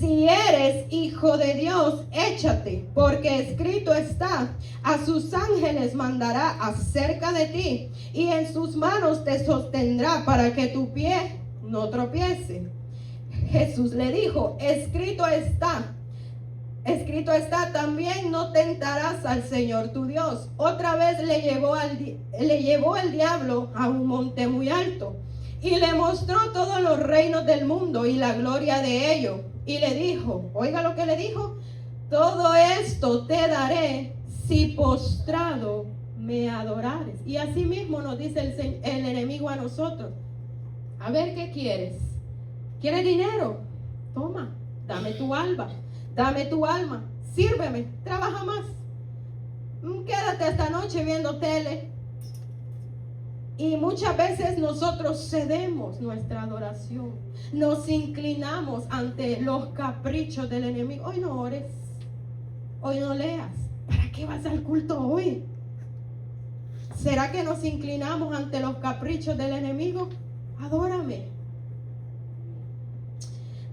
Si eres hijo de Dios, échate, porque escrito está: a sus ángeles mandará acerca de ti, y en sus manos te sostendrá para que tu pie no tropiece. Jesús le dijo: escrito está también, no tentarás al Señor tu Dios. Otra vez le llevó el diablo a un monte muy alto y le mostró todos los reinos del mundo y la gloria de ellos. Y le dijo, oiga lo que le dijo: todo esto te daré si postrado me adorares. Y así mismo nos dice el enemigo a nosotros: a ver, ¿qué quieres? ¿Quieres dinero? Toma, dame tu alma. Dame tu alma, sírveme, trabaja más. Quédate esta noche viendo tele. Y muchas veces nosotros cedemos nuestra adoración. Nos inclinamos ante los caprichos del enemigo. Hoy no ores, hoy no leas. ¿Para qué vas al culto hoy? ¿Será que nos inclinamos ante los caprichos del enemigo? Adórame.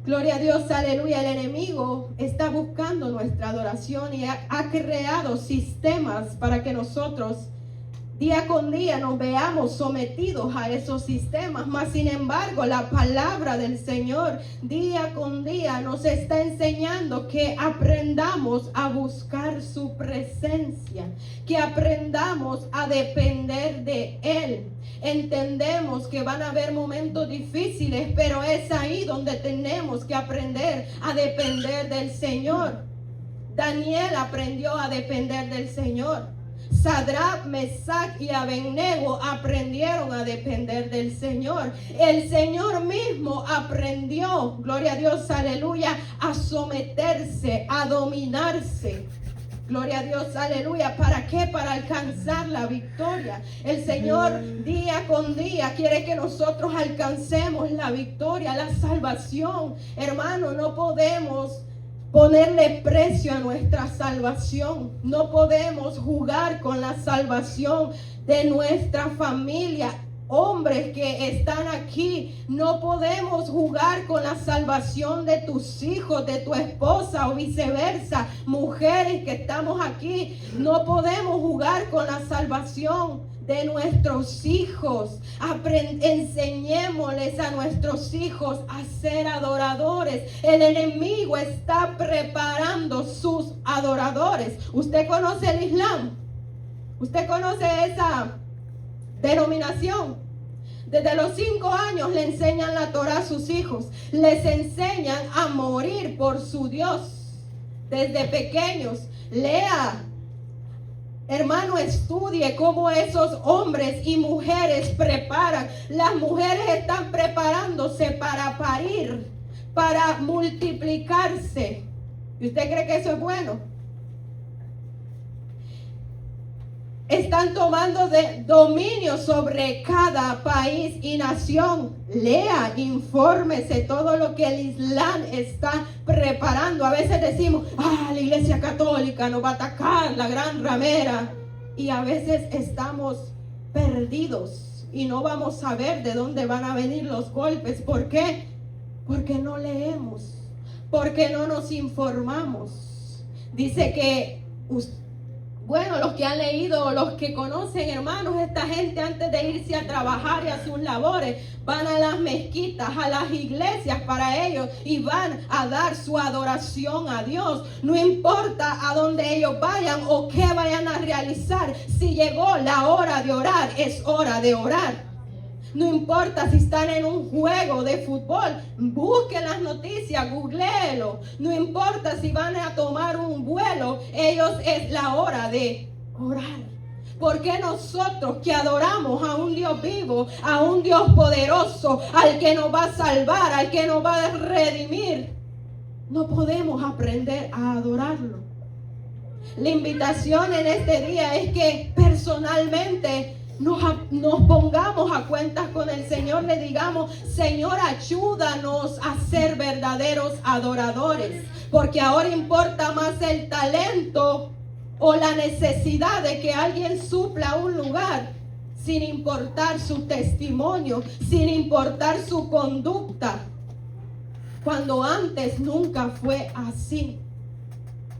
Gloria a Dios, aleluya. El enemigo está buscando nuestra adoración y ha creado sistemas para que nosotros día con día nos veamos sometidos a esos sistemas. Mas sin embargo, la palabra del Señor día con día nos está enseñando que aprendamos a buscar su presencia, que aprendamos a depender de Él. Entendemos que van a haber momentos difíciles, pero es ahí donde tenemos que aprender a depender del Señor. Daniel aprendió a depender del Señor. Sadrach, Mesach y Abednego aprendieron a depender del Señor. El Señor mismo aprendió, gloria a Dios, aleluya, a someterse, a dominarse. Gloria a Dios, aleluya. ¿Para qué? Para alcanzar la victoria. El Señor día con día quiere que nosotros alcancemos la victoria, la salvación. Hermano, no podemos ponerle precio a nuestra salvación. No podemos jugar con la salvación de nuestra familia. Hombres que están aquí, no podemos jugar con la salvación de tus hijos, de tu esposa o viceversa. Mujeres que estamos aquí, no podemos jugar con la salvación de nuestros hijos. Enseñémosles a nuestros hijos a ser adoradores. El enemigo está preparando sus adoradores. ¿Usted conoce el Islam? ¿Usted conoce esa denominación? Desde los 5 años le enseñan la Torah a sus hijos. Les enseñan a morir por su Dios. Desde pequeños. Lea, hermano, estudie cómo esos hombres y mujeres preparan. Las mujeres están preparándose para parir, para multiplicarse. ¿Y usted cree que eso es bueno? Están tomando dominio sobre cada país y nación. Lea, infórmese todo lo que el Islam está preparando. A veces decimos, la Iglesia Católica nos va a atacar, la gran ramera. Y a veces estamos perdidos y no vamos a ver de dónde van a venir los golpes. ¿Por qué? Porque no leemos, porque no nos informamos. Dice que bueno, los que han leído, los que conocen, hermanos, esta gente antes de irse a trabajar y a sus labores, van a las mezquitas, a las iglesias para ellos y van a dar su adoración a Dios. No importa a dónde ellos vayan o qué vayan a realizar, si llegó la hora de orar, es hora de orar. No importa si están en un juego de fútbol, busquen las noticias, googleelo. No importa si van a tomar un vuelo, ellos es la hora de orar. Porque nosotros que adoramos a un Dios vivo, a un Dios poderoso, al que nos va a salvar, al que nos va a redimir, no podemos aprender a adorarlo? La invitación en este día es que personalmente nos pongamos a cuentas con el Señor, le digamos, Señor, ayúdanos a ser verdaderos adoradores, porque ahora importa más el talento o la necesidad de que alguien supla un lugar, sin importar su testimonio, sin importar su conducta, cuando antes nunca fue así.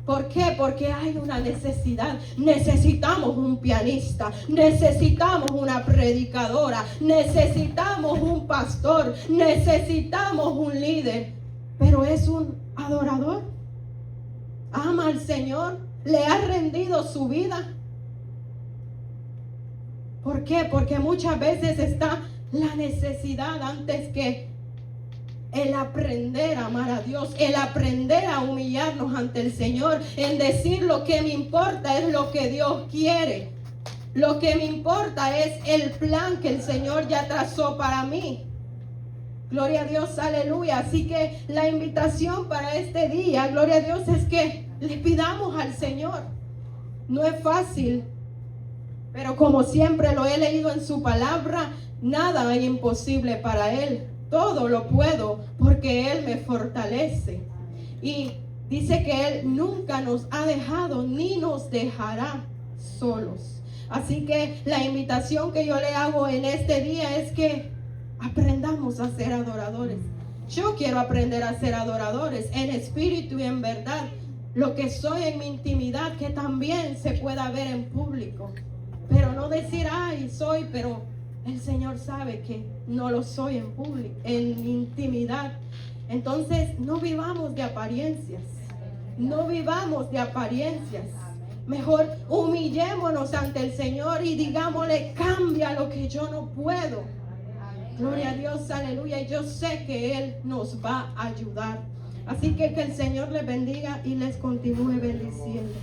¿Por qué? Porque hay una necesidad. Necesitamos un pianista, necesitamos una predicadora, necesitamos un pastor, necesitamos un líder. Pero es un adorador. Ama al Señor, le ha rendido su vida. ¿Por qué? Porque muchas veces está la necesidad antes que el aprender a amar a Dios, el aprender a humillarnos ante el Señor, en decir lo que me importa es lo que Dios quiere. Lo que me importa es el plan que el Señor ya trazó para mí. Gloria a Dios, aleluya. Así que la invitación para este día, gloria a Dios, es que le pidamos al Señor. No es fácil, pero como siempre lo he leído en su palabra, nada hay imposible para Él. Todo lo puedo porque Él me fortalece. Y dice que Él nunca nos ha dejado ni nos dejará solos. Así que la invitación que yo le hago en este día es que aprendamos a ser adoradores. Yo quiero aprender a ser adoradores en espíritu y en verdad. Lo que soy en mi intimidad, que también se pueda ver en público. Pero no decir, ay, soy, pero el Señor sabe que no lo soy en público, en intimidad. Entonces, no vivamos de apariencias. No vivamos de apariencias. Mejor humillémonos ante el Señor y digámosle, cambia lo que yo no puedo. Gloria a Dios, aleluya. Y yo sé que Él nos va a ayudar. Así que el Señor les bendiga y les continúe bendiciendo.